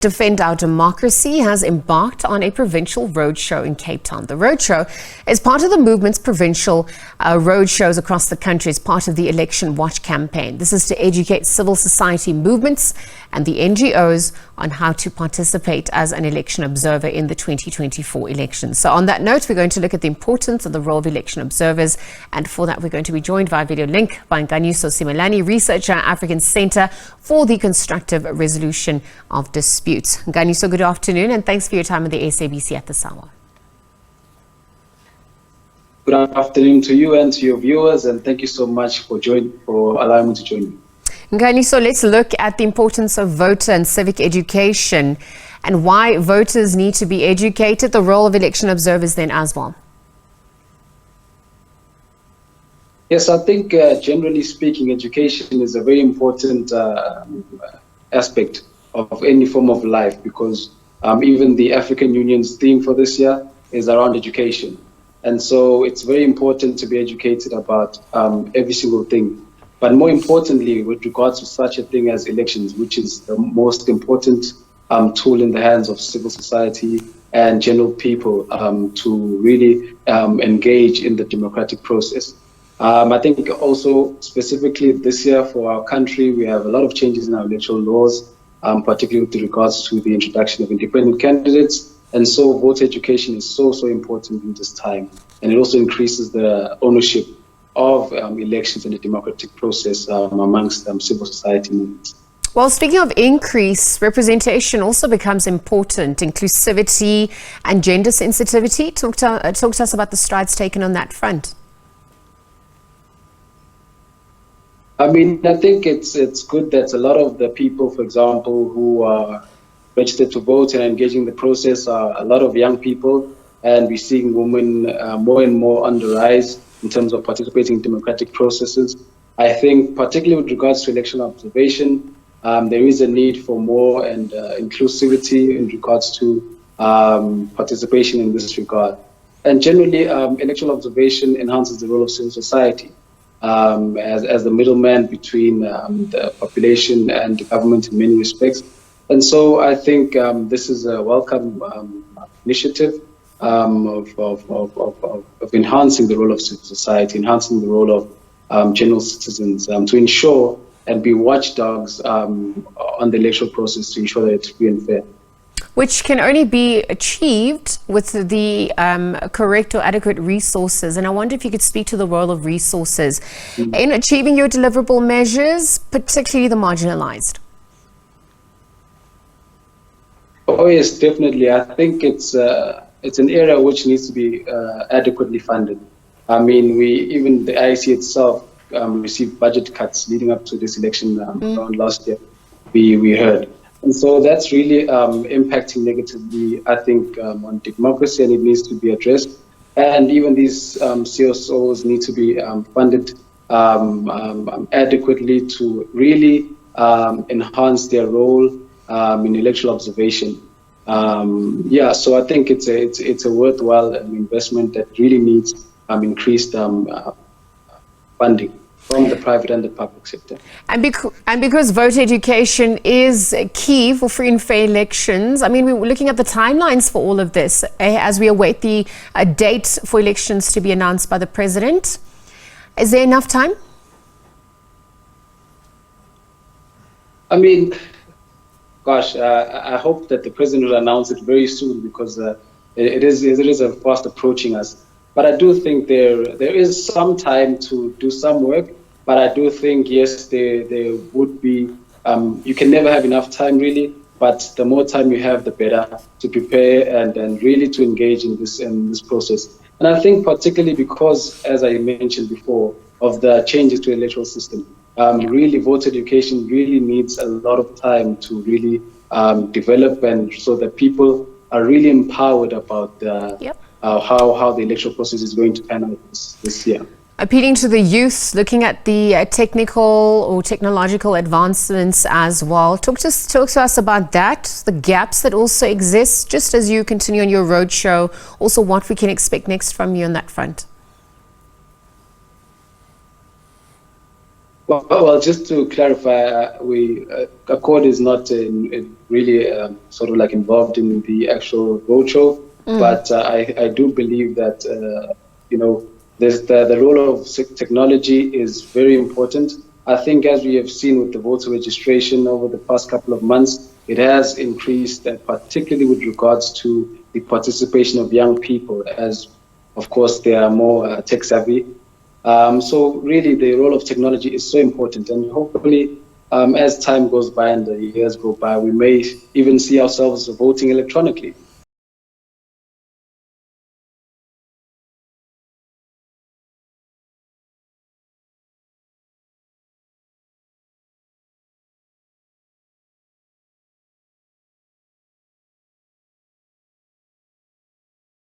Defend Our Democracy has embarked on a provincial roadshow in Cape Town. The roadshow is part of the movement's provincial roadshows across the country as part of the Election Watch campaign. This is to educate civil society movements and the NGOs on how to participate as an election observer in the 2024 elections. So on that note, we're going to look at the importance of the role of election observers. And for that, we're going to be joined via video link by Nkanyiso Simelane, researcher at African Center for the Constructive Resolution of Disputes. Nkanyiso, good afternoon, and thanks for your time with the SABC at this hour. Good afternoon to you and to your viewers, and thank you so much for allowing me to join you. Nkanyiso, let's look at the importance of voter and civic education and why voters need to be educated, the role of election observers then as well. Yes, I think generally speaking, education is a very important aspect of any form of life, because even the African Union's theme for this year is around education. And so it's very important to be educated about every single thing. But more importantly, with regards to such a thing as elections, which is the most important tool in the hands of civil society and general people to really engage in the democratic process. I think also specifically this year for our country, we have a lot of changes in our electoral laws, particularly with regards to the introduction of independent candidates. And so voter education is so important in this time. And it also increases the ownership of elections and the democratic process amongst civil society movements. Well, speaking of increase, representation also becomes important, inclusivity and gender sensitivity. Talk to us about the strides taken on that front. I mean, I think it's good that a lot of the people, for example, who are registered to vote and engaging the process are a lot of young people, and we're seeing women more and more on the rise in terms of participating in democratic processes. I think particularly with regards to election observation, there is a need for more and inclusivity in regards to participation in this regard. And generally, election observation enhances the role of civil society as the middleman between the population and the government in many respects. And so I think this is a welcome initiative of enhancing the role of civil society, enhancing the role of general citizens to ensure and be watchdogs on the electoral process to ensure that it's free and fair. Which can only be achieved with the correct or adequate resources. And I wonder if you could speak to the role of resources in achieving your deliverable measures, particularly the marginalized. Oh yes, definitely. I think it's an area which needs to be adequately funded. I mean, even the IEC itself received budget cuts leading up to this election around last year, we heard. And so that's really impacting negatively, I think, on democracy, and it needs to be addressed. And even these CSOs need to be funded adequately to really enhance their role in electoral observation. So I think it's a worthwhile investment that really needs increased funding from the private and the public sector. And because voter education is key for free and fair elections, I mean, we're looking at the timelines for all of this as we await the date for elections to be announced by the president. Is there enough time? I mean, gosh, I hope that the president will announce it very soon, because it is fast approaching us. But I do think there is some time to do some work. But I do think, yes, there would be, you can never have enough time really, but the more time you have, the better to prepare and really to engage in this process. And I think particularly because, as I mentioned before, of the changes to the electoral system, really voter education really needs a lot of time to really develop, and so that people are really empowered about how the electoral process is going to pan out this year. Appealing to the youth, looking at the technical or technological advancements as well. Talk to us about that, the gaps that also exist, just as you continue on your roadshow, also what we can expect next from you on that front. Well, just to clarify, Accord is not really sort of like involved in the actual roadshow, but I do believe that there's the role of technology is very important. I think, as we have seen with the voter registration over the past couple of months, it has increased, particularly with regards to the participation of young people, as of course they are more tech savvy. So really the role of technology is so important, and hopefully as time goes by and the years go by, we may even see ourselves voting electronically.